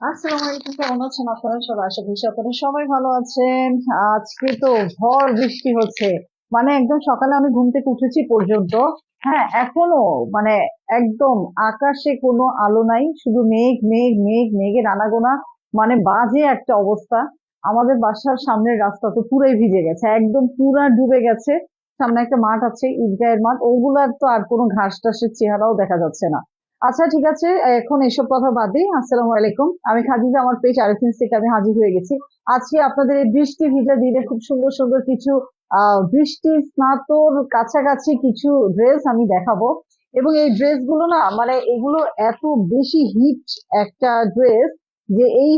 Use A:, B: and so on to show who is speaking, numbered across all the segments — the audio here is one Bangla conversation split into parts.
A: আসসালামু আলাইকুম, কেমন আছেন আপনারা সবাই? আশা করছি আপনারা সবাই ভালো আছেন। আজকে তো ঝড় বৃষ্টি হচ্ছে, মানে একদম সকালে আমি ঘুম থেকে উঠেছি পর্যন্ত, হ্যাঁ এখনো মানে একদম আকাশে কোনো আলো নাই, শুধু মেঘ মেঘ মেঘ, মেঘের আনাগোনা, মানে বাজে একটা অবস্থা। আমাদের বাসার সামনের রাস্তা তো পুরাই ভিজে গেছে, একদম পুরা ডুবে গেছে। সামনে একটা মাঠ আছে, ঈদগাহের মাঠ, ওগুলার তো আর কোনো ঘাস টাসের চেহারাও দেখা যাচ্ছে না। আচ্ছা ঠিক আছে, এখন এসব কথা বাদ দিই। আসসালামু আলাইকুম, আমি খাদিজা, আমার পেজ আরেফিন থেকে আমি হাজির হয়ে গেছি। আজকে আপনাদের এই বৃষ্টি ভিজা দিনে খুব সুন্দর সুন্দর কিছু বৃষ্টি স্নাতর কাছাকাছি কিছু ড্রেস আমি দেখাবো। এবং এই ড্রেস গুলো না, মানে এগুলো এত বেশি হিট একটা ড্রেস যে এই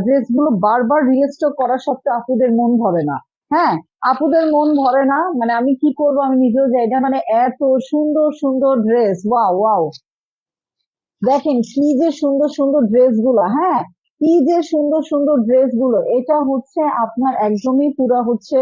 A: ড্রেস গুলো বারবার রিস্টক করা সত্ত্বেও আপুদের মন ভরে না। হ্যাঁ, আপুদের মন ভরে না, মানে আমি কি করবো আমি নিজেও জানি না, মানে এত সুন্দর সুন্দর ড্রেস, ওয়াও ওয়াও। দেখেন কি যে সুন্দর সুন্দর ড্রেস গুলো, হ্যাঁ কি যে সুন্দর সুন্দর ড্রেস গুলো। এটা হচ্ছে আপনার একদমই পুরা হচ্ছে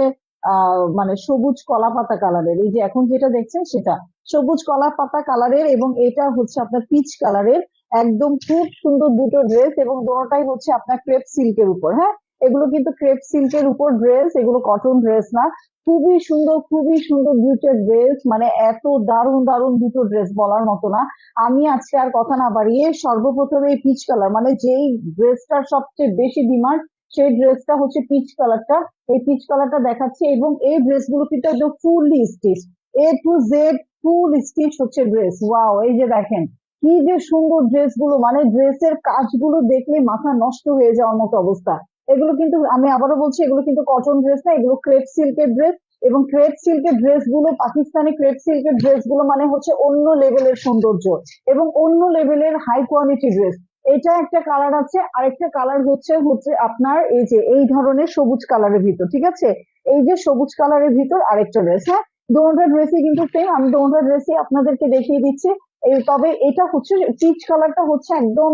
A: মানে সবুজ কলা পাতা কালারের, এই যে এখন যেটা দেখছেন সেটা সবুজ কলা পাতা কালারের, এবং এটা হচ্ছে আপনার পিচ কালারের। একদম খুব সুন্দর দুটো ড্রেস, এবং দুটোটাই হচ্ছে আপনার ক্রেপ সিল্কের উপর। হ্যাঁ, এগুলো কিন্তু ক্রেপ সিল্কের উপর ড্রেস, এগুলো কটন ড্রেস না। খুবই সুন্দর, খুবই সুন্দর দুটো ড্রেস, মানে এত দারুণ দারুণ দুটো ড্রেস বলার মতো না। আমি আজকে আর কথা না বাড়িয়ে সর্বপ্রথমে এই পিচ কালার, মানে যেই ড্রেসটার সবচেয়ে বেশি ডিমান্ড, সেই ড্রেসটা হচ্ছে পিচ কালারটা। এই পিচ কালারটা দেখাচ্ছি, এবং এই ড্রেসগুলো কিন্তু একদম fully stitch, A to Z full stitch হচ্ছে ড্রেস। ওয়াও, এই যে দেখেন কি যে সুন্দর ড্রেসগুলো, মানে ড্রেসের কাজগুলো দেখলে মাথা নষ্ট হয়ে যাওয়ার মতো অবস্থা। এগুলো কিন্তু আমি আবারও বলছি, এগুলো কিন্তু কটন ড্রেস না, এগুলো ক্রেপ সিল্কের ড্রেস। এবং ক্রেপ সিল্কের ড্রেস গুলো, পাকিস্তানি ক্রেপ সিল্কের ড্রেস গুলো মানে হচ্ছে অন্য লেভেলের সৌন্দর্য এবং অন্য লেভেলের হাই কোয়ালিটি ড্রেস। এটা একটা কালার আছে, আরেকটা কালার হচ্ছে হচ্ছে আপনার এই যে এই ধরনের সবুজ কালারের ভিতর, ঠিক আছে? এই যে সবুজ কালারের ভিতর আরেকটা ড্রেস, হ্যাঁ দোনোটা ড্রেসই কিন্তু সেম, আমি দোনোটা ড্রেসই আপনাদেরকে দেখিয়ে দিচ্ছি। এই তবে এটা হচ্ছে পিচ কালারটা হচ্ছে একদম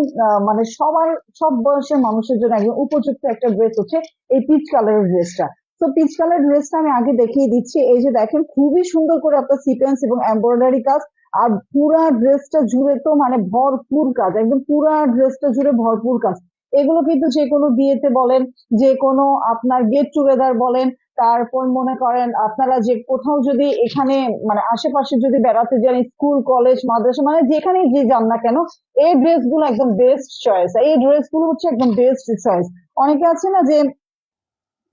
A: মানে সবার, সব বয়সের মানুষের জন্য একদম উপযুক্ত একটা ড্রেস হচ্ছে এই পিচ কালারের ড্রেসটা। তো পিচ কালার ড্রেসটা আমি আগে দেখিয়ে দিচ্ছি। এই যে দেখেন খুবই সুন্দর করে আপনার সিকোয়েন্স এবং এমব্রয়ডারি কাজ, আর পুরা ড্রেসটা জুড়ে তো মানে ভরপুর কাজ, একদম পুরা ড্রেসটা জুড়ে ভরপুর কাজ। এগুলো কিন্তু যে কোনো বিয়েতে বলেন, যে কোনো আপনার গেট টুগেদার বলেন, তারপর মনে করেন আপনারা যে কোথাও যদি এখানে মানে আশেপাশে যদি বেড়াতে যান, স্কুল কলেজ মাদ্রাসা, মানে যেখানেই যে যান না কেন, এই ড্রেসগুলো একদম বেস্ট চয়েস, এই ড্রেসগুলো হচ্ছে একদম বেস্ট চয়েস। অনেকে আছে না যে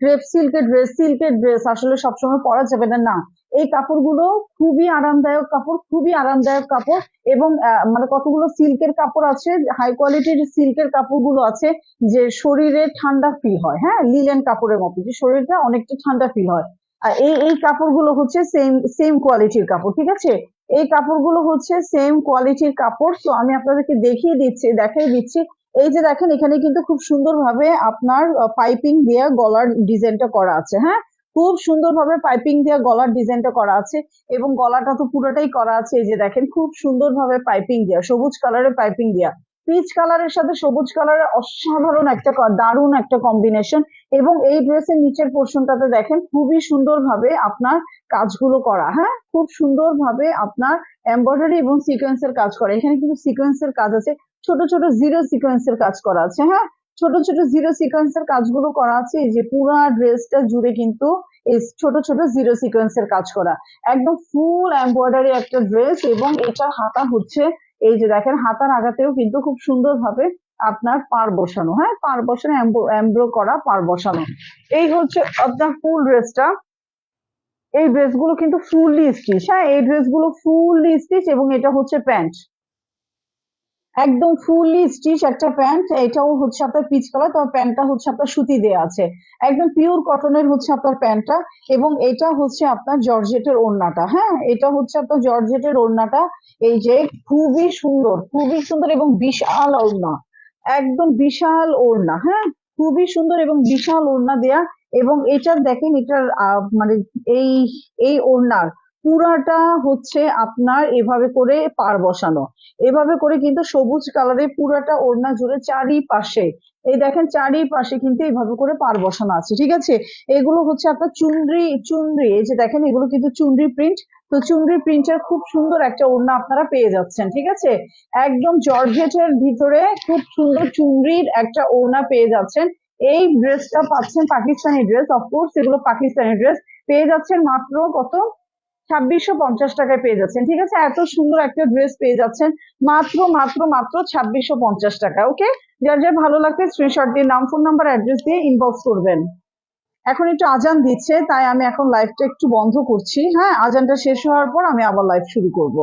A: ক্রেপ সিল্কের ড্রেস, সিল্কের ড্রেস আসলে সবসময় পরা যাবে না, না। এই কাপড়গুলো খুবই আরামদায়ক কাপড়, খুবই আরামদায়ক কাপড়। এবং মানে কতগুলো সিল্কের কাপড় আছে, হাই কোয়ালিটির সিল্কের কাপড়গুলো আছে, যে শরীরে ঠান্ডা ফিল হয়, হ্যাঁ লিলেন কাপড়ের মতো, যে শরীরটা অনেকটা ঠান্ডা ফিল হয়। আর এই এই কাপড়গুলো হচ্ছে সেম সেম কোয়ালিটির কাপড়, ঠিক আছে? এই কাপড়গুলো হচ্ছে সেম কোয়ালিটির কাপড়। তো আমি আপনাদেরকে দেখাই দিচ্ছি। এই যে দেখেন এখানে কিন্তু খুব সুন্দরভাবে আপনার পাইপিং দিয়ে গলার ডিজাইনটা করা আছে, হ্যাঁ খুব সুন্দরভাবে পাইপিং দিয়ে গলার ডিজাইনটা করা আছে। এবং গলাটা তো পুরোটাই করা আছে, এই যে দেখেন খুব সুন্দরভাবে পাইপিং দেওয়া, সবুজ কালারের পাইপিং দেওয়া। পিচ কালারের সাথে সবুজ কালারের অসাধারণ একটা দারুণ একটা কম্বিনেশন। এবং এই ড্রেসের নিচের পোর্শনটাতে দেখেন খুবই সুন্দরভাবে আপনার কাজগুলো করা, হ্যাঁ খুব সুন্দরভাবে আপনার এমব্রয়ডারি এবং সিকোয়েন্সের কাজ করা, এখানে কিন্তু সিকোয়েন্সের কাজ আছে, ছোট ছোট জিরো সিকোয়েন্সের কাজ করা আছে, হ্যাঁ ছোট ছোট জিরো সিকোয়েন্সের কাজগুলো করা আছে। এই যে পুরা ড্রেসটা জুড়ে কিন্তু এই ছোট ছোট জিরো সিকোয়েন্সের কাজ করা, একদম ফুল এমব্রয়ডারি একটা ড্রেস। এবং এটা হাতা হচ্ছে, এই যে দেখেন হাতার আগাতেও কিন্তু খুব সুন্দরভাবে আপনার পার বসানো, হ্যাঁ পার বসানো, এমব্রো করা পার বসানো। এই হচ্ছে আপনার ফুল ড্রেসটা। এই ড্রেসগুলো কিন্তু ফুললি স্টিচ, হ্যাঁ এই ড্রেসগুলো ফুললি স্টিচ, এবং এটা হচ্ছে প্যান্ট, একদম ফুললি স্টিচ একটা প্যান্ট। এটাও হচ্ছে আপনার পিচ কালার, তবে প্যান্টটা হচ্ছে আপনার সুতি দেয়া আছে, একদম পিওর কটনের হচ্ছে আপনার প্যান্টটা। এবং এটা হচ্ছে আপনার জর্জেটের ওড়নাটা, হ্যাঁ এটা হচ্ছে আপনার জর্জেটের ওড়নাটা। এই যে খুবই সুন্দর, খুবই সুন্দর এবং বিশাল ওড়না, একদম বিশাল ওড়না, হ্যাঁ খুবই সুন্দর এবং বিশাল ওড়না দেয়া। এবং এটার দেখেন এটার মানে এই এই ওড়নার পুরাটা হচ্ছে আপনার এভাবে করে পার বসানো, এভাবে করে কিন্তু সবুজ কালারের পুরাটা ওড়না জুড়ে চারিপাশে, এই দেখেন চারিপাশে কিন্তু এইভাবে করে পার বসানো আছে, ঠিক আছে? এগুলো হচ্ছে আপনার চুনরি, চুনরি এই যে দেখেন এগুলো কিন্তু চুনরি প্রিন্ট, তো চুনরি প্রিন্টের খুব সুন্দর একটা ওড়না আপনারা পেয়ে যাচ্ছেন, ঠিক আছে। একদম জর্জেটের ভিতরে খুব সুন্দর চুনরির একটা ওড়না পেয়ে যাচ্ছেন। এই ড্রেসটা পাচ্ছেন পাকিস্তানি ড্রেস, অফকোর্স এগুলো পাকিস্তানি ড্রেস। পেয়ে যাচ্ছেন মাত্র কত, 2650 টাকায় পেয়ে যাচ্ছেন, ঠিক আছে। এত সুন্দর একটা ড্রেস পেয়ে যাচ্ছেন মাত্র মাত্র মাত্র 2650 টাকা। ওকে, যার যার ভালো লাগবে স্ক্রিনশট দিয়ে নাম, ফোন নাম্বার, অ্যাড্রেস দিয়ে ইনবক্স করবেন। এখন একটু আজান দিচ্ছে, তাই আমি এখন লাইভটা একটু বন্ধ করছি। হ্যাঁ, আজানটা শেষ হওয়ার পর আমি আবার লাইভ শুরু করব।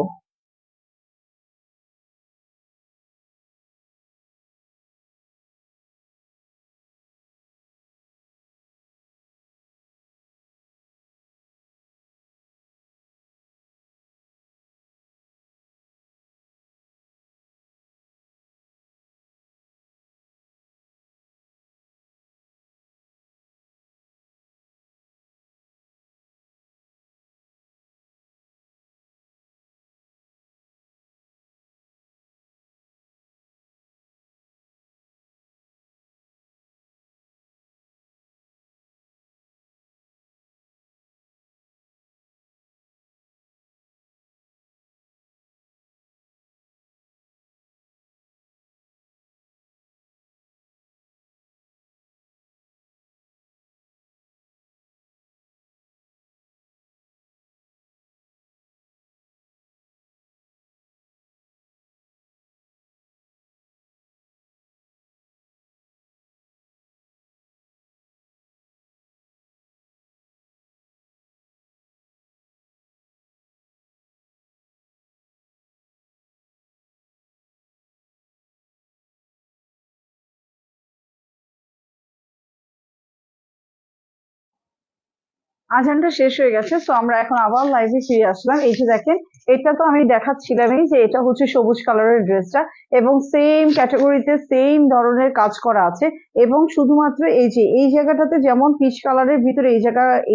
A: আজানটা শেষ হয়ে গেছে, তো আমরা এখন আবার লাইভে ফিরে আসলাম। এই যে দেখেন, এটা তো আমি দেখাচ্ছিলামই যে এটা হচ্ছে সবুজ কালারের ড্রেসটা, এবং সেম ক্যাটাগরিতে সেম ধরনের কাজ করা আছে। এবং শুধুমাত্র এই যে এই জায়গাটাতে যেমন পিচ কালারের ভিতরে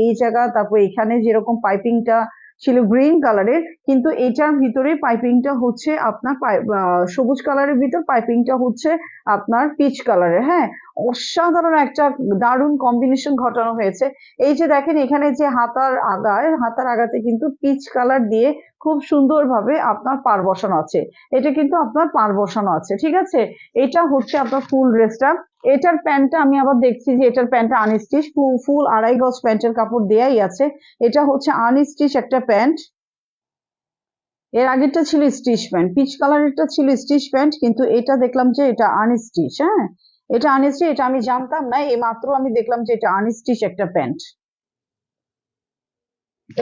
A: এই জায়গা তারপর এখানে যেরকম পাইপিংটা ছিল গ্রিন কালারের, কিন্তু এটার ভিতরে পাইপিংটা হচ্ছে আপনার সবুজ কালারের ভিতর পাইপিংটা হচ্ছে আপনার পিচ কালারের। হ্যাঁ, অসাধারণ একটা দারুণ কম্বিনেশন ঘটানো হয়েছে। এই যে দেখেন, এখানে যে হাতার আগাতে কিন্তু পিচ কালার দিয়ে খুব সুন্দরভাবে আপনার পার বসানো আছে। এটা কিন্তু আপনার পার বসানো আছে, ঠিক আছে। এটা হচ্ছে আপনার ফুল ড্রেসটা। এটার প্যান্টটা আমি আবার দেখছি যে এটার প্যান্টটা আনস্টিচ, ফুল 2.5 গজ প্যান্টের কাপড় দেয়াই আছে। এটা হচ্ছে আনস্টিচ একটা প্যান্ট। এর আগেরটা ছিল স্টিচ প্যান্ট, পিচ কালারেরটা ছিল স্টিচ প্যান্ট, কিন্তু এটা দেখলাম যে এটা আনস্টিচ। হ্যাঁ, এটা আনস্টিচ, এটা আমি জানতাম না, এই মাত্র আমি দেখলাম যে এটা আনস্টিচ একটা প্যান্ট।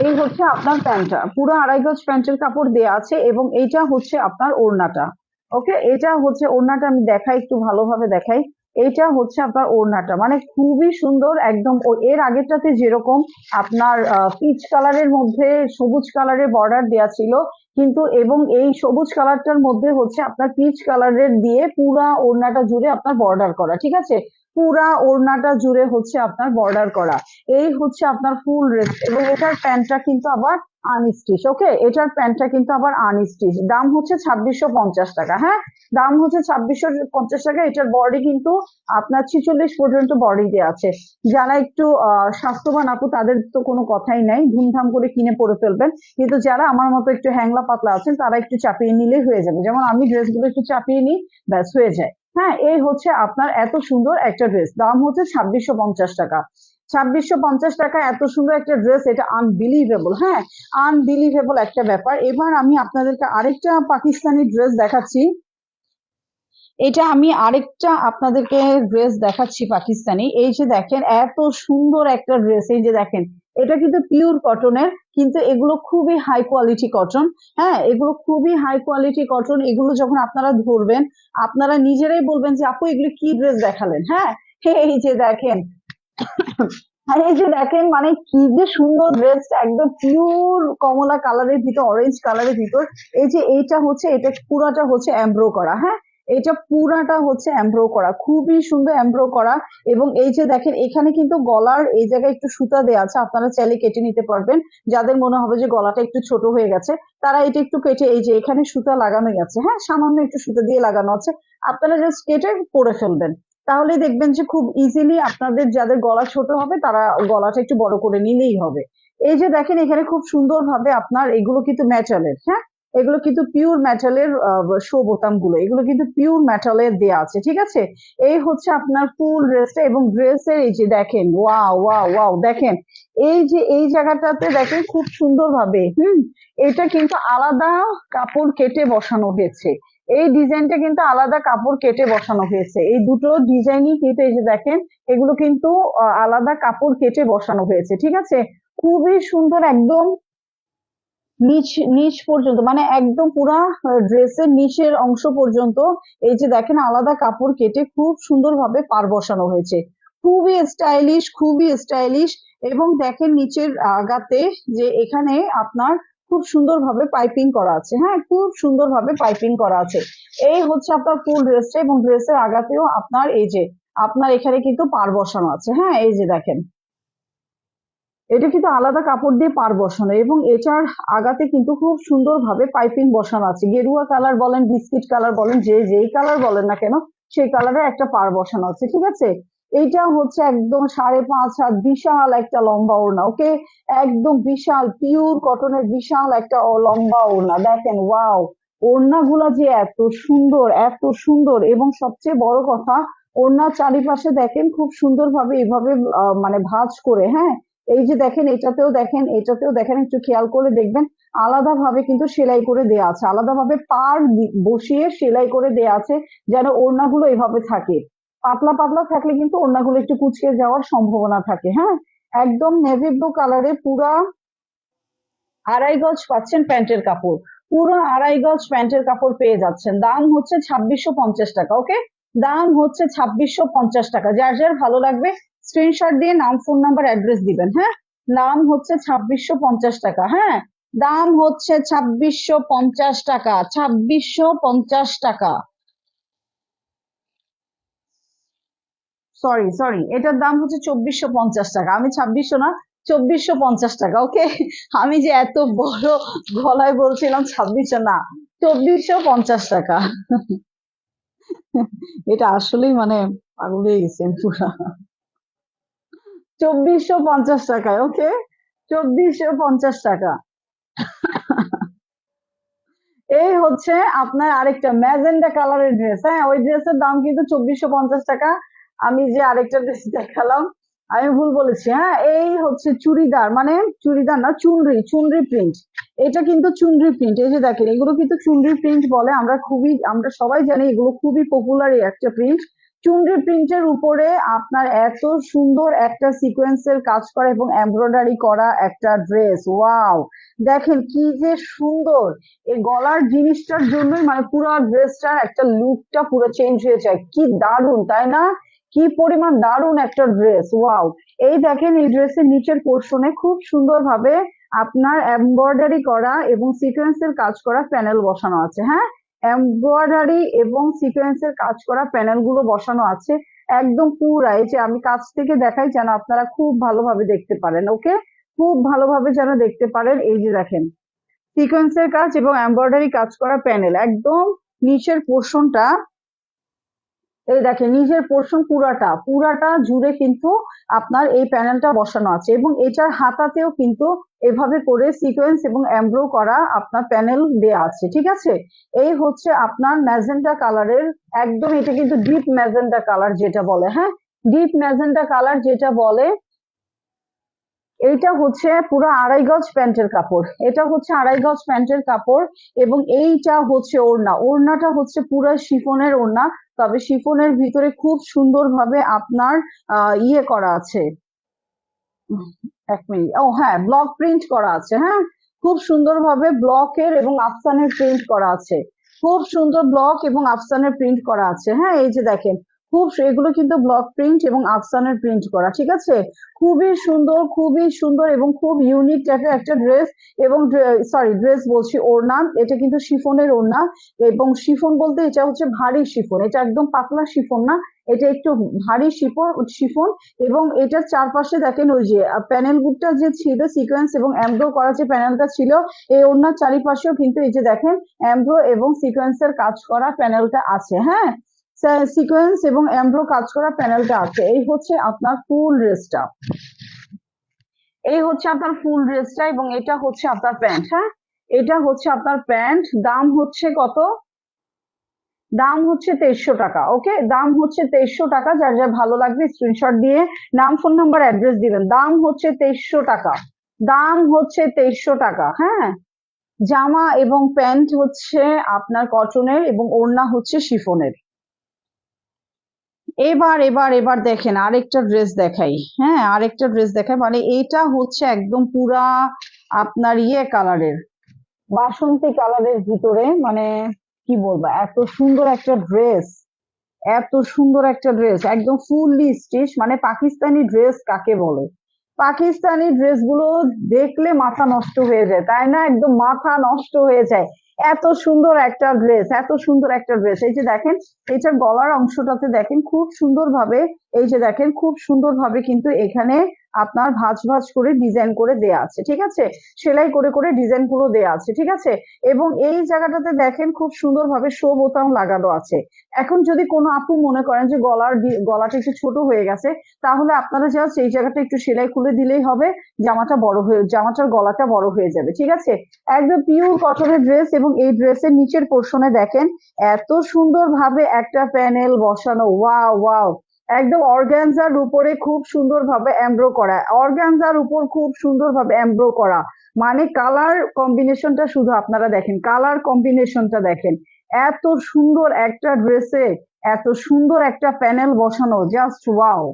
A: এই হচ্ছে আপনার প্যান্টটা, পুরো 2.5 গজ প্যান্টের কাপড় দেয়া আছে, এবং এইটা হচ্ছে আপনার ওড়নাটা। ওকে, এটা হচ্ছে ওড়নাটা, আমি দেখাই একটু ভালোভাবে দেখাই। এইটা হচ্ছে আপনার ওড়নাটা, মানে খুবই সুন্দর একদম। এর আগেরটাতে যেরকম আপনার পিচ কালারের মধ্যে সবুজ কালারের বর্ডার দেয়া ছিল, কিন্তু এবং এই সবুজ কালারটার মধ্যে হচ্ছে আপনার পিচ কালারের দিয়ে পুরা ওড়নাটা জুড়ে আপনার বর্ডার করা, ঠিক আছে। পুরা ওড়নাটা জুড়ে হচ্ছে আপনার বর্ডার করা। এই হচ্ছে আপনার ফুল ড্রেস, এবং এটার প্যান্টটা কিন্তু আবার আনস্টিচ। ওকে, এটার প্যান্টটা কিন্তু আবার আনস্টিচ। দাম হচ্ছে 2650 টাকা। হ্যাঁ, দাম হচ্ছে 2650 টাকা। এটার বডি কিন্তু আপনার 46 পর্যন্ত বডি দেওয়া আছে। যারা একটু স্বাস্থ্যবান আপু, তাদের তো কোনো কথাই নাই, ধুমধাম করে কিনে পরে ফেলবেন। কিন্তু যারা আমার মতো একটু হ্যাংলা পাতলা আছেন, তারা একটু চাপিয়ে নিলেই হয়ে যাবে। যেমন আমি ড্রেসগুলো একটু চাপিয়ে নিই, ব্যাস হয়ে যায়। হ্যাঁ, এই হচ্ছে আপনার এত সুন্দর একটা ড্রেস, দাম হচ্ছে 2650 টাকা। 2650 টাকা এত সুন্দর একটা ড্রেস, এটা আনবিলিভেবল। হ্যাঁ, আনবিলিভেবল একটা ব্যাপার। এবার আমি আপনাদেরকে আরেকটা পাকিস্তানি ড্রেস দেখাচ্ছি। এটা আমি আরেকটা আপনাদেরকে ড্রেস দেখাচ্ছি পাকিস্তানি। এই যে দেখেন, এত সুন্দর একটা ড্রেস, এই যে দেখেন, এটা কিন্তু পিওর কটনের, কিন্তু এগুলো খুবই হাই কোয়ালিটি কটন। হ্যাঁ, এগুলো খুবই হাই কোয়ালিটি কটন। এগুলো যখন আপনারা ধরবেন, আপনারা নিজেরাই বলবেন যে আপু এগুলো কি ড্রেস দেখালেন। হ্যাঁ, এই যে দেখেন, আর এই যে দেখেন, মানে কি যে সুন্দর ড্রেস, একদম পিওর কমলা কালারের ভিতর, অরেঞ্জ কালারের ভিতর। এই যে এইটা হচ্ছে, এটা পুরাটা হচ্ছে এমব্রো করা। হ্যাঁ, এটা পুরাটা হচ্ছে এমব্রো করা, খুবই সুন্দর এমব্রো করা। এবং এই যে দেখেন, এখানে কিন্তু গলার এই জায়গায় একটু সুতা দেওয়া আছে, আপনারা চাইলে কেটে নিতে পারবেন। যাদের মনে হবে যে গলাটা একটু ছোট হয়ে গেছে, তারা এটা একটু কেটে, এই যে এখানে সুতা লাগানো আছে, হ্যাঁ, সামান্য একটু সুতা দিয়ে লাগানো আছে, আপনারা জাস্ট কেটে পরে ফেলবেন। তাহলে দেখবেন যে খুব ইজিলি আপনাদের যাদের গলা ছোট হবে, তারা গলাটা একটু বড় করে নিলেই হবে। এই যে দেখেন এখানে খুব সুন্দর ভাবে আপনার এগুলো কিন্তু মেটালের, হ্যাঁ, এগুলো কিন্তু পিওর মেটালের শো বোতাম গুলো, এগুলো কিন্তু পিওর মেটালের দেয়া আছে, ঠিক আছে। এই হচ্ছে আপনার ফুল ড্রেসটা, এবং ড্রেসের এই যে দেখেন, ওয়াও ওয়াও ওয়াও, দেখেন এই যে এই জায়গাটাতে দেখেন খুব সুন্দর ভাবে, এটা কিন্তু আলাদা কাপড় কেটে বসানো হয়েছে। এই ডিজাইনটা কিন্তু আলাদা কাপড় কেটে বসানো হয়েছে, এই দুটো ডিজাইনই কিন্তু এই যে দেখেন এগুলো কিন্তু আলাদা কাপড় কেটে বসানো হয়েছে, ঠিক আছে। খুবই সুন্দর, একদম নিচ নিচ পর্যন্ত, মানে একদম পুরা ড্রেসের নিচের অংশ পর্যন্ত এই যে দেখেন আলাদা কাপড় কেটে খুব সুন্দরভাবে পার বসানো হয়েছে। খুবই স্টাইলিশ, খুবই স্টাইলিশ। এবং দেখেন নিচের আগাতে যে এখানে আপনার খুব সুন্দরভাবে পাইপিং করা আছে, হ্যাঁ, খুব সুন্দরভাবে পাইপিং করা আছে। এই হচ্ছে আপনার ফুল ড্রেসটা, এবং ড্রেসের আগাতেও আপনার এই যে আপনার এখানে কিন্তু পার বসানো আছে, হ্যাঁ, এই যে দেখেন এটা কিন্তু আলাদা কাপড় দিয়ে পার বসানো, এবং এটার আগাতে কিন্তু খুব সুন্দরভাবে পাইপিং বসানো আছে, গেরুয়া কালার বলেন, বিস্কিট কালার বলেন, যে যেই কালার বলেন না কেন সেই কালারে একটা পার বসানো আছে, ঠিক আছে। এইটা হচ্ছে একদম 5.5 হাত বিশাল একটা লম্বা ওড়না, ওকে, একদম বিশাল পিওর কটনের বিশাল একটা লম্বা ওড়না, দেখেন ওয়াও। ওড়নাগুলা যে এত সুন্দর, এত সুন্দর, এবং সবচেয়ে বড় কথা ওড়নার চারিপাশে দেখেন খুব সুন্দরভাবে এইভাবে মানে ভাঁজ করে, হ্যাঁ, এই যে দেখেন এটাতেও দেখেন, এটাতেও দেখেন, একটু খেয়াল করে দেখবেন আলাদাভাবে কিন্তু সেলাই করে দেয়া আছে, আলাদাভাবে পার বসিয়ে সেলাই করে দেয়া আছে, যেন ওড়নাগুলো এভাবে থাকে। পাতলা পাতলা থাকলে কিন্তু ওড়নাগুলো একটু কুঁচকে যাওয়ার সম্ভাবনা থাকে, হ্যাঁ। একদম নেভি ব্লু কালারে পুরা 2.5 গজ পাচ্ছেন প্যান্টের কাপড়, পুরো 2.5 গজ প্যান্টের কাপড় পেয়ে যাচ্ছেন, দাম হচ্ছে 2650 টাকা, ওকে, দাম হচ্ছে 2650 টাকা। যার যার ভালো লাগবে স্ক্রিনশট দিয়ে নাম, ফোন নাম্বার, অ্যাড্রেস দিবেন, হ্যাঁ। নাম হচ্ছে 2650 টাকা, হ্যাঁ, দাম হচ্ছে 2650 টাকা, 2650 টাকা। সরি সরি, এটার দাম হচ্ছে 2450 টাকা, আমি 2600 না, 2450 টাকা, ওকে। আমি যে এত বড় গলায় বলছিলাম 2600 না, 2450 টাকা। এটা আসলেই মানে পাগল হয়ে গেছেন পুরা। 2450 টাকায়, ওকে, 2450 টাকা। এই হচ্ছে আপনার আরেকটা ম্যাজেন্ডা কালারের ড্রেস, হ্যাঁ, ওই ড্রেসের দাম কিন্তু 2450 টাকা। আমি যে আরেকটা ড্রেস দেখালাম, আমি ভুল বলেছি, হ্যাঁ, এই হচ্ছে চুড়িদার, মানে চুড়িদার না, চুনরি, চুনরি প্রিন্ট। এটা কিন্তু চুনরি প্রিন্ট, এই যে দেখেন এগুলো কিন্তু চুনরি প্রিন্ট বলে, আমরা সবাই জানি এগুলো খুবই পপুলার একটা প্রিন্ট। চুনরি প্রিন্টের উপরে আপনার এত সুন্দর একটা সিকোয়েন্সের কাজ করা এবং এমব্রয়ডারি করা একটা ড্রেস, ওয়াও। দেখেন কি যে সুন্দর, এই গলার জিনিসটার জন্যই মানে পুরো ড্রেসটার একটা লুকটা পুরো চেঞ্জ হয়ে যায়, কি দারুণ তাই না, কি পরিমাণ দারুণ একটা ড্রেস, ওয়াও। এই দেখেন এই ড্রেসের নিচের পোর্শনে খুব সুন্দর ভাবে আপনার এমব্রয়ডারি করা এবং সিকোয়েন্সের কাজ করা প্যানেল বসানো আছে, হ্যাঁ, এমব্রয়ডারি এবং সিকোয়েন্সের কাজ করা প্যানেল গুলো বসানো আছে, একদম পুরা, এই যে আমি কাছ থেকে দেখাই যেন আপনারা খুব ভালোভাবে দেখতে পারেন, ওকে, খুব ভালোভাবে যেন দেখতে পারেন, এই যে দেখেন সিকোয়েন্সের কাজ এবং এমব্রয়ডারি কাজ করা প্যানেল, একদম নিচের পোর্শনটা, এই দেখেন নিচের পোর্শন পুরাটা পুরাটা জুড়ে কিন্তু আপনার এই প্যানেলটা বসানো আছে, এবং এটার হাতাতেও কিন্তু এভাবে করে সিকোয়েন্স এবং এমব্রো করা আপনার প্যানেল দেয়া আছে, ঠিক আছে। এই হচ্ছে আপনার ম্যাজেন্টা কালারের, একদম এটা কিন্তু ডিপ ম্যাজেন্টা কালার যেটা বলে, হ্যাঁ, ডিপ ম্যাজেন্টা কালার যেটা বলে। এইটা হচ্ছে পুরো 2.5 গজ প্যান্টের কাপড়, এটা হচ্ছে 2.5 গজ প্যান্টের কাপড়, এবং এইটা হচ্ছে ওড়না, ওড়নাটা হচ্ছে পুরো শিফনের ওড়না, তবে শিফনের ভিতরে খুব সুন্দরভাবে আপনার ইয়ে করা আছে, এক মিনিট, ও হ্যাঁ, ব্লক প্রিন্ট করা আছে, হ্যাঁ, খুব সুন্দরভাবে ব্লকের এবং আফসানের প্রিন্ট করা আছে, খুব সুন্দর ব্লক এবং আফসানের প্রিন্ট করা আছে, হ্যাঁ, এই যে দেখেন এগুলো কিন্তু ব্লক প্রিন্ট এবং আফসানের প্রিন্ট করা, ঠিক আছে। খুবই সুন্দর, খুবই সুন্দর, এবং খুব ইউনিক টাইপের একটা ড্রেস, এবং সরি ড্রেস বলছি, ওড়না, এটা কিন্তু শিফনের ওড়না, এবং শিফন বলতে এটা হচ্ছে ভারী শিফন, এটা একদম পাতলা শিফন না, এটা একটু ভারী শিফন শিফন। এবং এটার চারপাশে দেখেন ওই যে প্যানেলটা যে ছিল সিকোয়েন্স এবং এমব্রো করা যে প্যানেলটা ছিল, এই ওড়নার চারিপাশেও কিন্তু এই যে দেখেন এমব্রো এবং সিকোয়েন্সের কাজ করা প্যানেলটা আছে, হ্যাঁ, সিকোয়েন্স এবং এমব্রো কাজ করা প্যানেলটা আছে। এই হচ্ছে আপনার ফুল ড্রেসটা। এই হচ্ছে আপনার ফুল ড্রেসটা এবং এটা হচ্ছে আপনার প্যান্ট। হ্যাঁ, এটা হচ্ছে আপনার প্যান্ট। দাম হচ্ছে কত? দাম হচ্ছে 2300 টাকা। ওকে, দাম হচ্ছে 2300 টাকা। যার যা ভালো লাগবে স্ক্রিনশট দিয়ে নাম, ফোন নাম্বার, অ্যাড্রেস দিবেন। দাম হচ্ছে 2300 টাকা। দাম হচ্ছে 2300 টাকা। হ্যাঁ, জামা এবং প্যান্ট হচ্ছে আপনার কটনের এবং ওড়না হচ্ছে শিফনের। এবার দেখেন আরেকটা ড্রেস দেখাই। হ্যাঁ, আরেকটা ড্রেস দেখাই, মানে এটা হচ্ছে একদম পুরা আপনার কালারের, বাসন্তী কালারের ভিতরে, মানে কি বলবো, এত সুন্দর একটা ড্রেস, এত সুন্দর একটা ড্রেস, একদম ফুললি স্টিচ। মানে পাকিস্তানি ড্রেস কাকে বলে? পাকিস্তানি ড্রেস গুলো দেখলে মাথা নষ্ট হয়ে যায়, তাই না? একদম মাথা নষ্ট হয়ে যায়। এত সুন্দর একটা ড্রেস, এত সুন্দর একটা ড্রেস। এই যে দেখেন, এটার গলার অংশটাতে দেখেন খুব সুন্দর ভাবে, এই যে দেখেন খুব সুন্দর ভাবে কিন্তু এখানে আপনার ভাঁজ ভাঁজ করে ডিজাইন করে দেয়া আছে, ঠিক আছে? সেলাই করে করে ডিজাইন গুলো দেয়া আছে, ঠিক আছে? এবং এই জায়গাটাতে দেখেন খুব সুন্দর ভাবে শো বোতাম লাগানো আছে। এখন যদি কোনো আপু মনে করেন যে গলাটা একটু ছোট হয়ে গেছে, তাহলে আপনারা জাস্ট এই জায়গাটা একটু সেলাই খুলে দিলেই হবে, জামাটার গলাটা বড় হয়ে যাবে, ঠিক আছে? একদম পিওর কটনের ড্রেস এবং এই ড্রেসের নিচের পোর্শনে দেখেন এত সুন্দর ভাবে একটা প্যানেল বসানো। ওয়াও ওয়াও, একদম অর্গানজার উপরে খুব সুন্দর ভাবে এমব্রো করা, অর্গানজার উপর খুব সুন্দর ভাবে এমব্রো করা। মানে কালার কম্বিনেশনটা শুধু আপনারা দেখেন, কালার কম্বিনেশনটা দেখেন। এত সুন্দর একটা ড্রেসে এত সুন্দর একটা প্যানেল বসানো, জাস্ট ওয়াও।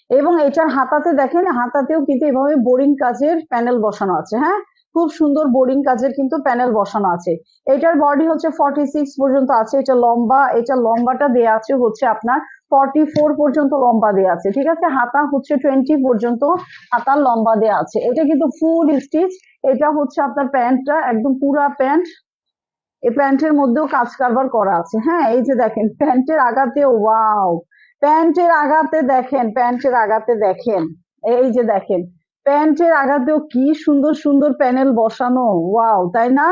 A: এবং এটার হাতাতে দেখেন, হাতাতেও কিন্তু এভাবে বোরিং কাজের প্যানেল বসানো আছে। হ্যাঁ, খুব সুন্দর বোরিং কাজের কিন্তু প্যানেল বসানো আছে। এটার বডি হচ্ছে 46 পর্যন্ত আছে। এটা লম্বা, এটা লম্বাটা দেয়া আছে হচ্ছে আপনার 44 পর্যন্ত লম্বা দেয়া আছে, ঠিক আছে? হাতা হচ্ছে 20 পর্যন্ত হাতার লম্বা দেয়া আছে। এটা কিন্তু ফুল স্টিচ। এটা হচ্ছে আপনার প্যান্টটা, একদম পুরা প্যান্ট। এই প্যান্টের মধ্যেও কাজ কারবার করা আছে। হ্যাঁ, এই যে দেখেন প্যান্টের আগাতে, ওয়াও, প্যান্টের আগাতে দেখেন, প্যান্টের আগাতে দেখেন, এই যে দেখেন প্যান্টের আগাতেও কি সুন্দর সুন্দর প্যানেল বসানো। ওয়াও, তাই না?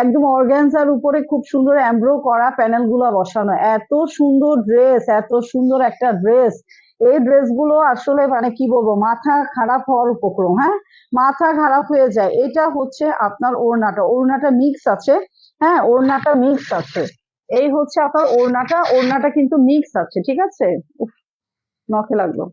A: একদম অর্গানজার উপরে খুব সুন্দর এমব্রো করা প্যানেল গুলা বসানো। এত সুন্দর ড্রেস, এত সুন্দর একটা ড্রেস। এই ড্রেস গুলো আসলে মানে কি বলবো, মাথা খারাপ হওয়ার উপক্রম। হ্যাঁ, মাথা খারাপ হয়ে যায়। এটা হচ্ছে আপনার ওড়নাটা, ওড়নাটা মিক্স আছে। হ্যাঁ, ওড়নাটা মিক্স আছে। এই হচ্ছে আপনার ওড়নাটা, ওড়নাটা কিন্তু মিক্স আছে, ঠিক আছে? উফ, নখে লাগলো।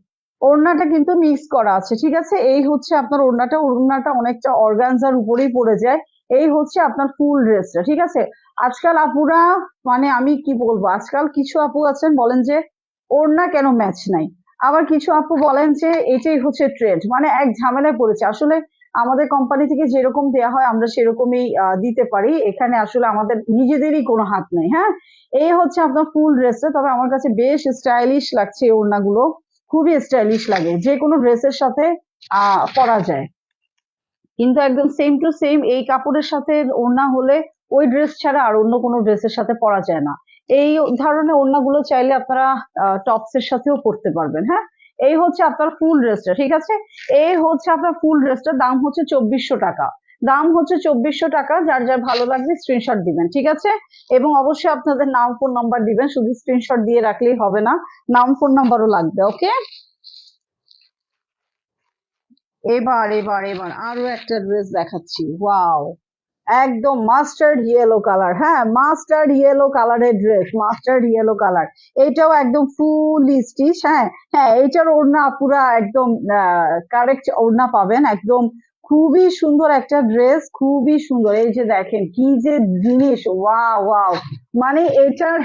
A: ওড়নাটা কিন্তু মিক্স করা আছে, ঠিক আছে? এই হচ্ছে আপনার ওড়নাটা, ওড়নাটা অনেকটা অর্গানজার উপরেই পড়ে যায়। এই হচ্ছে আপনার ফুল ড্রেসটা, ঠিক আছে? আজকাল আপুরা, মানে আমি কি বলবো, আজকাল কিছু আপু আছেন বলেন যে ওড়না কেন ম্যাচ নাই, আবার কিছু আপু বলেন যে এটাই হচ্ছে ট্রেন্ড। মানে এক ঝামেলায় পড়েছে আসলে। আমাদের কোম্পানি থেকে যেরকম দেয়া হয় আমরা সেরকমই দিতে পারি, এখানে আসলে আমাদের নিজেদেরই কোনো হাত নেই। হ্যাঁ, এই হচ্ছে আপনার ফুল ড্রেসটা। তবে আমার কাছে বেশ স্টাইলিশ লাগছে এই ওড়নাগুলো, খুবই স্টাইলিশ লাগে, যে কোনো ড্রেসের সাথে পরা যায়। কিন্তু একদম সেম টু সেম এই কাপড়ের সাথে ওড়না হলে ওই ড্রেস ছাড়া আর অন্য কোনো ড্রেসের সাথে পরা যায় না। এই ধরনের ওড়নাগুলো চাইলে আপনারা টপস এর সাথেও পরতে পারবেন। হ্যাঁ, এই হচ্ছে আপনার ফুল ড্রেসটা, ঠিক আছে? এই হচ্ছে আপনার ফুল ড্রেসটা, দাম হচ্ছে 2400 টাকা। দাম হচ্ছে 2400 টাকা। যার যার ভালো লাগবে স্ক্রিনশট দিবেন, ঠিক আছে? এবং অবশ্যই আপনাদের নাম, ফোন নাম্বার দিবেন, শুধু স্ক্রিনশট দিয়ে রাখলেই হবে না, নাম ফোন নাম্বারও লাগবে। ওকে, এবার আরো একটা ড্রেস দেখাচ্ছি। ওয়াও, একদম মাস্টার্ড ইয়েলো কালার। হ্যাঁ, মাস্টার্ড ইয়েলো কালারের ড্রেস, মাস্টার্ড ইয়েলো কালার। এটাও একদম ফুল স্টিচ। হ্যাঁ, হ্যাঁ, এটার ওড়না পুরা একদম কারেক্ট ওড়না পাবেন একদম। খুবই সুন্দর একটা ড্রেস, খুবই সুন্দর। এই যে দেখেন কি যে জিনিস, ওয়াও ওয়াও। মানে এটার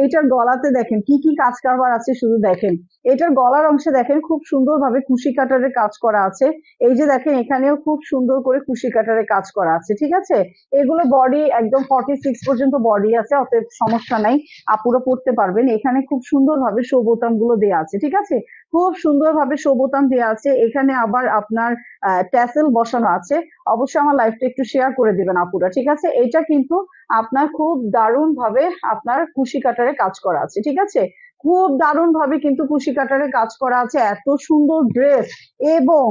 A: এইটার গলাতে দেখেন কি কি কাজ কারবার আছে, শুধু দেখেন। এটার গলার অংশে দেখেন খুব সুন্দর ভাবে কুশি কাটারের কাজ করা আছে। এই যে দেখেন এখানেও খুব সুন্দর করে কুশি কাটারে কাজ করা আছে, ঠিক আছে? এগুলো বডি একদম 46 পর্যন্ত বডি আছে, অতএব সমস্যা নাই, আপুরা পড়তে পারবেন। এখানে খুব সুন্দর ভাবে শো বোতাম গুলো দেওয়া আছে, ঠিক আছে? খুব সুন্দর ভাবে শো বোতাম দেওয়া আছে। এখানে আবার আপনার ট্যাসেল বসানো আছে। অবশ্যই আমার লাইফটা একটু শেয়ার করে দিবেন আপুরা, ঠিক আছে? এটা কিন্তু আপনার খুব দারুণ ভাবে আপনার কুশি কাটারে কাজ করা আছে, ঠিক আছে? খুব দারুণ ভাবে কিন্তু কুশি কাটারে কাজ করা আছে। এত সুন্দর ড্রেস। এবং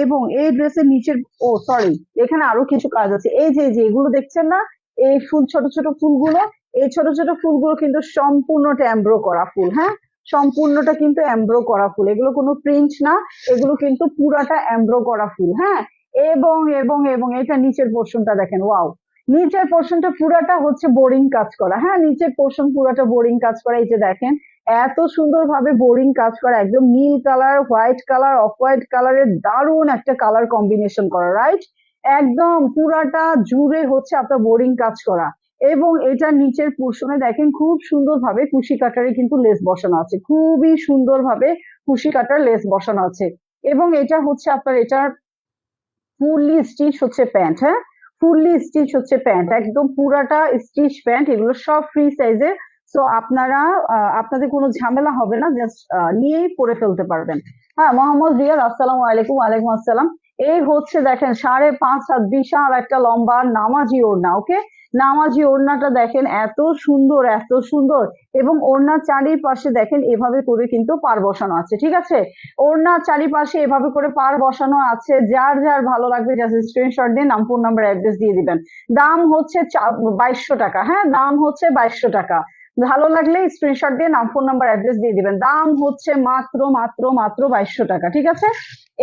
A: এবং এই ড্রেসের নিচের, ও সরি, এখানে আরো কিছু কাজ আছে। এই যে এগুলো দেখছেন না, এই ফুল, ছোট ছোট ফুলগুলো, এই ছোট ছোট ফুলগুলো কিন্তু সম্পূর্ণ ট্যাম্ব্রো করা ফুল। হ্যাঁ, সম্পূর্ণটা কিন্তু এমব্রো করা ফুল, এগুলো কোনো প্রিন্ট না, এগুলো কিন্তু পুরাটা এমব্রো করা ফুল। হ্যাঁ, এবং এবং এবং এটা নিচের পোর্শনটা দেখেন, ওয়াও, নিচের পোর্শনটা পুরাটা হচ্ছে বোরিং কাজ করা। হ্যাঁ, নিচের পোর্শন পুরাটা বোরিং কাজ করা, এই যে দেখেন এত সুন্দরভাবে বোরিং কাজ করা, একদম নীল colour, white colour, off white কালারের দারুণ একটা কালার কম্বিনেশন করা, রাইট? একদম পুরাটা জুড়ে হচ্ছে আপনার বোরিং কাজ করা। এবং এটার নিচের পোর্শনে দেখেন খুব সুন্দরভাবে কুশি কাটারে কিন্তু লেস বসানো আছে, খুবই সুন্দরভাবে কুশি কাটার লেস বসানো আছে। এবং এটা হচ্ছে আপনার এটার ফুললি স্টিচ হচ্ছে প্যান্ট। হ্যাঁ, ফুললি স্টিচ হচ্ছে প্যান্ট, একদম পুরাটা স্টিচ প্যান্ট, এগুলো সব ফ্রি সাইজের। সো আপনারা আপনাদের কোনো ঝামেলা হবে না, জাস্ট নিয়েই পরে ফেলতে পারবেন। হ্যাঁ, মোহাম্মদ রিয়াদ, আসসালামু আলাইকুম। ওয়ালাইকুম আসসালাম। এই হচ্ছে দেখেন 5.5 হাত বিশাল একটা লম্বা নামাজি ওড়না। ওকে, নামাজি ওড়নাটা দেখেন এত সুন্দর, এত সুন্দর। এবং ওড়নার চারিপাশে দেখেন এভাবে করে কিন্তু পার বসানো আছে, ঠিক আছে? ওড়নার চারিপাশে এভাবে করে পার বসানো আছে, যার যার ভালো লাগবে জাস্ট স্ক্রিনশট দিয়ে নাম, ফোন নাম্বার, অ্যাড্রেস দিয়ে দিবেন। দাম হচ্ছে 2200 টাকা। হ্যাঁ, দাম হচ্ছে 2200 টাকা। ভালো লাগলে স্ক্রিনশট দিয়ে নাম, ফোন নাম্বার, অ্যাড্রেস দিয়ে দিবেন। দাম হচ্ছে মাত্র মাত্র মাত্র 2200 টাকা, ঠিক আছে?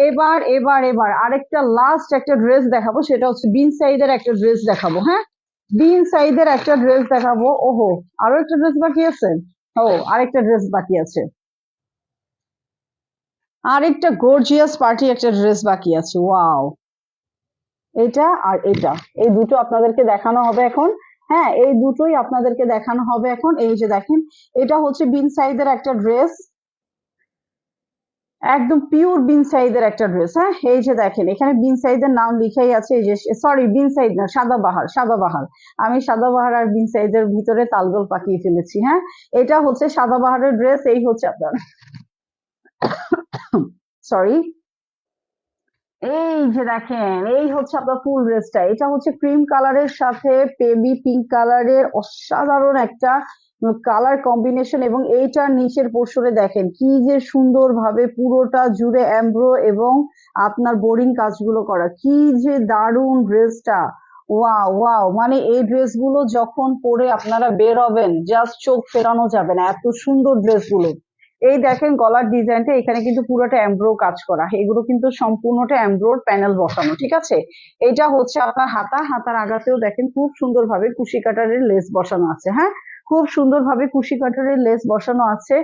A: এবার এবার এবার আরেকটা লাস্ট একটা ড্রেস দেখাবো, সেটা হচ্ছে বিন সাইডের একটা ড্রেস দেখাবো। হ্যাঁ, বিন সাইডের একটা ড্রেস দেখাবো। ওহো, আরো একটা ড্রেস বাকি আছে। ও, আরেকটা ড্রেস বাকি আছে, আরেকটা গর্জিয়াস পার্টি একটা ড্রেস বাকি আছে। ওয়াও, এটা আর এটা, এই দুটো আপনাদেরকে দেখানো হবে এখন। হ্যাঁ, এই দুটোই আপনাদেরকে দেখানো হবে এখন। এই যে দেখেন, এটা হচ্ছে বিন সাইজের একটা ড্রেস, একদম পিওর বিন সাইজের একটা ড্রেস। হ্যাঁ, এই যে দেখেন এখানে বিন সাইজের নাম লিখাই আছে, এই যে, সরি বিন সাইজ না, সাদাবাহার, সাদাবাহার। আমি সাদাবাহার আর বিন সাইজের ভিতরে তালগোল পাকিয়ে ফেলেছি। হ্যাঁ, এটা হচ্ছে সাদাবাহারের ড্রেস, এই হচ্ছে আপনার, সরি, এই যে দেখেন এই হচ্ছে আপনার ফুল ড্রেসটা। এটা হচ্ছে ক্রিম কালারের সাথে বেবি পিঙ্ক কালারের অসাধারণ একটা কালার কম্বিনেশন। এবং এইটার নিচের পোর্শনে দেখেন কি যে সুন্দর ভাবে পুরোটা জুড়ে এমব্রো এবং আপনার বোরিং কাজগুলো করা, কি যে দারুণ ড্রেসটা। ওয়াও ওয়াও, মানে এই ড্রেসগুলো যখন পরে আপনারা বের হবেন জাস্ট চোখ ফেরানো যাবে না, এত সুন্দর ড্রেসগুলো। এই দেখেন গলার ডিজাইনটা, এখানে কিন্তু পুরোটা এমব্রো কাজ করা, এগুলো কিন্তু সম্পূর্ণটা এমব্রোর প্যানেল বসানো, ঠিক আছে? এটা হচ্ছে আপনার হাতা, হাতার আগাতেও দেখেন খুব সুন্দরভাবে কুশি কাটারের লেস বসানো আছে। হ্যাঁ, খুব সুন্দরভাবে কুশি কাটারের লেস বসানো আছে।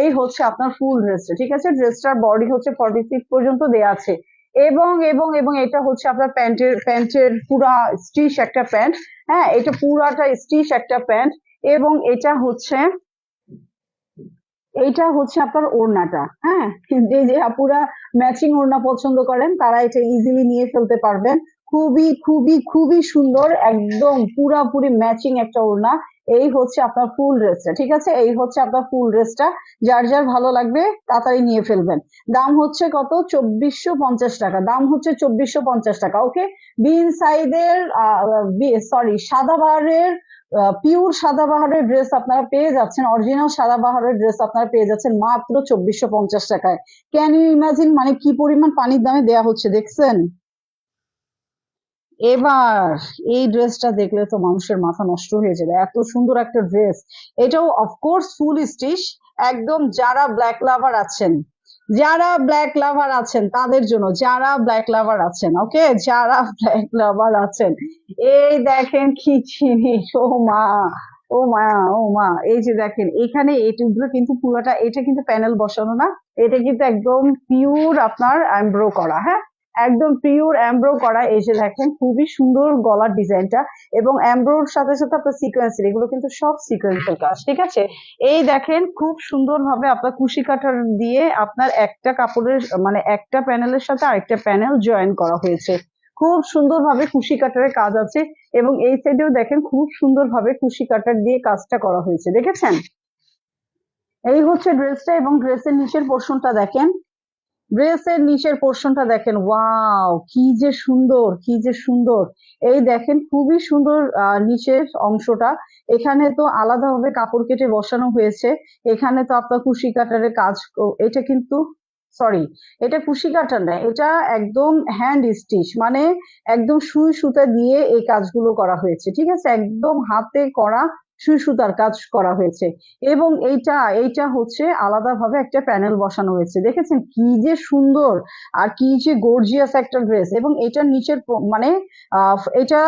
A: এই হচ্ছে আপনার ফুল ড্রেসটা, ঠিক আছে? ড্রেসটার বডি হচ্ছে 46 পর্যন্ত দেয়া আছে। এবং এবং এবং এটা হচ্ছে আপনার প্যান্টের পুরা স্টিচ একটা প্যান্ট। হ্যাঁ, এটা পুরাটা স্টিচ একটা প্যান্ট। এবং এটা হচ্ছে, এইটা হচ্ছে আপনার ওড়নাটা। হ্যাঁ, যে যে আপুরা ম্যাচিং ওড়না পছন্দ করেন তারা এটা ইজিলি নিয়ে ফেলতে পারবেন। খুবই খুবই খুবই সুন্দর, একদম পুরাপুরি ম্যাচিং একটা ওড়না। এই হচ্ছে আপনার ফুল ড্রেসটা, ঠিক আছে? এই হচ্ছে আপনার ফুল ড্রেসটা, যার যার ভালো লাগবে তাড়াতাড়ি নিয়ে ফেলবেন। দাম হচ্ছে কত? 2450 টাকা। দাম হচ্ছে 2450 টাকা। ওকে, বিন সাইডের, সরি, সাদাবাহারের, পিওর সাদাবাহারের ড্রেস আপনারা পেয়ে যাচ্ছেন, অরিজিনাল সাদাবাহারের ড্রেস আপনারা পেয়ে যাচ্ছেন মাত্র 2450 টাকায়। ক্যান ইউ ইমাজিন, মানে কি পরিমাণ পানির দামে দেয়া হচ্ছে, দেখছেন? এবার এই ড্রেসটা দেখলে তো মানুষের মাথা নষ্ট হয়ে যাবে, এত সুন্দর একটা ড্রেস। এটাও অফকোর্স ফুল স্টিচ, একদম যারা ব্ল্যাক লাভার আছেন, যারা ব্ল্যাক লাভার আছেন তাদের জন্য, যারা ব্ল্যাক লাভার আছেন, ওকে, যারা ব্ল্যাক লাভার আছেন, এই দেখেন কি জিনিস, ও মা, ও মা, ও মা। এই যে দেখেন এখানে এইগুলো কিন্তু পুরোটা, এটা কিন্তু প্যানেল বসানো না, এটা কিন্তু একদম পিওর আপনার এমব্রো করা। হ্যাঁ, একদম পিওর এমব্রো করা। এই যে দেখেন খুবই সুন্দর গলার ডিজাইনটা, এবং এমব্রোর সাথে সাথে আপনার সিকোয়েন্সের, এগুলো কিন্তু সব সিকোয়েন্সের কাজ, ঠিক আছে? এই দেখেন খুব সুন্দর ভাবে আপনার কুশি কাটার দিয়ে আপনার একটা কাপড়ের, মানে একটা প্যানেলের সাথে আরেকটা প্যানেল জয়েন করা হয়েছে, খুব সুন্দর ভাবে কুশি কাটারের কাজ আছে। এবং এই সাইডেও দেখেন খুব সুন্দর ভাবে কুশি কাটার দিয়ে কাজটা করা হয়েছে, দেখেছেন? এই হচ্ছে ড্রেসটা। এবং ড্রেসের নিচের পোর্শনটা দেখেন, ড্রেসের নিচের পোর্শনটা দেখেন, ওয়াও, কি যে সুন্দর, কি যে সুন্দর। এই দেখেন খুবই সুন্দর নিচের অংশটা, এখানে তো আলাদাভাবে কাপড় কেটে বসানো হয়েছে। এখানে তো আপনার কুশি কাটারের কাজ, এটা কিন্তু, সরি, এটা কুশি কাটার না, এটা একদম হ্যান্ড স্টিচ, মানে একদম সুই সুতা দিয়ে এই কাজগুলো করা হয়েছে, ঠিক আছে? একদম হাতে করা সুই সুতার কাজ করা হয়েছে। এবং এইটা এইটা হচ্ছে আলাদাভাবে একটা প্যানেল বসানো হয়েছে, দেখেছেন কি যে সুন্দর আর কি যে গর্জিয়াস একটা ড্রেস। এবং এটার নিচের মানে এটা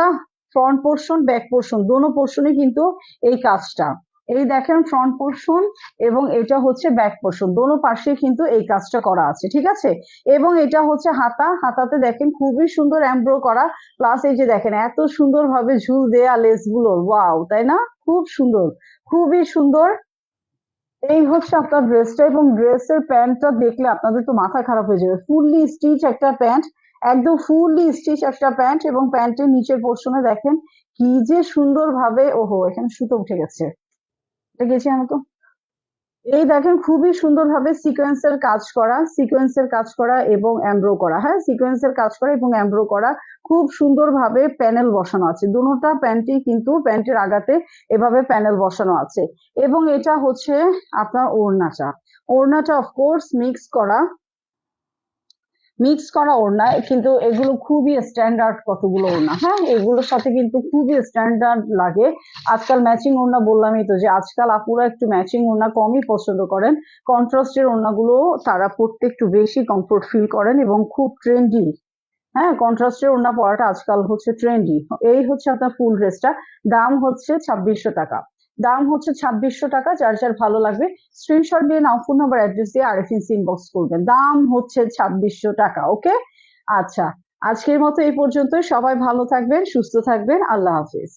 A: ফ্রন্ট পোর্শন ব্যাক পোর্শন দোনো পোর্শনে কিন্তু এই কাজটা, এই দেখেন ফ্রন্ট পোর্শন এবং এটা হচ্ছে ব্যাক পোর্শন দোনো পাশে কিন্তু এই কাজটা করা আছে, ঠিক আছে। এবং এটা হচ্ছে হাতা, হাতাতে দেখেন খুবই সুন্দর এমব্রো করা, প্লাস এই যে দেখেন এত সুন্দর ভাবে ঝুল দেয়া লেস গুলো, ওয়াও তাই না, খুব সুন্দর, খুবই সুন্দর। এই হচ্ছে আপনার ড্রেসটা, এবং ড্রেসের প্যান্টটা দেখলে আপনাদের তো মাথা খারাপ হয়ে যাবে, ফুললি স্টিচ একটা প্যান্ট, একদম ফুললি স্টিচ একটা প্যান্ট। এবং প্যান্টের নিচের পোর্শনে দেখেন কি যে সুন্দর ভাবে, ওহো এখানে সুতো উঠে গেছে, এটা গেছি আমি তো। এই দেখেন খুবই সুন্দরভাবে সিকোয়েন্সের কাজ করা, সিকোয়েন্সের কাজ করা এবং এমব্রো করা, হ্যাঁ সিকোয়েন্সের কাজ করা এবং এমব্রো করা, খুব সুন্দরভাবে প্যানেল বসানো আছে দুটোটা প্যান্টই, কিন্তু প্যান্টের আগাতে এভাবে প্যানেল বসানো আছে। এবং এটা হচ্ছে আপনার ওড়নাটা, ওড়নাটা অফকোর্স মিক্স করা ওড়না, কিন্তু এগুলো খুবই স্ট্যান্ডার্ড কতগুলো ওড়না, হ্যাঁ এগুলোর সাথে কিন্তু খুবই স্ট্যান্ডার্ড লাগে। আজকাল ম্যাচিং ওড়না বললামই তো, যে আজকাল আপুরা একটু ম্যাচিং ওড়না কমই পছন্দ করেন, কন্ট্রাস্টের ওড়নাগুলো তারা পরতে একটু বেশি কমফোর্ট ফিল করেন এবং খুব ট্রেন্ডি। হ্যাঁ কন্ট্রাস্টের ওড়না পরাটা আজকাল হচ্ছে ট্রেন্ডি। এই হচ্ছে আপনার ফুল ড্রেসটা, দাম হচ্ছে 2600 টাকা, দাম হচ্ছে 2600 টাকা। যার যার ভালো লাগবে স্ক্রিনশট দিয়ে নাও, ফোন নাম্বার অ্যাড্রেস দিয়ে আরএফএনসি ইনবক্স করবেন, দাম হচ্ছে 2600 টাকা, ওকে। আচ্ছা, আজকের মতো এই পর্যন্তই, সবাই ভালো থাকবেন, সুস্থ থাকবেন, আল্লাহ হাফিজ।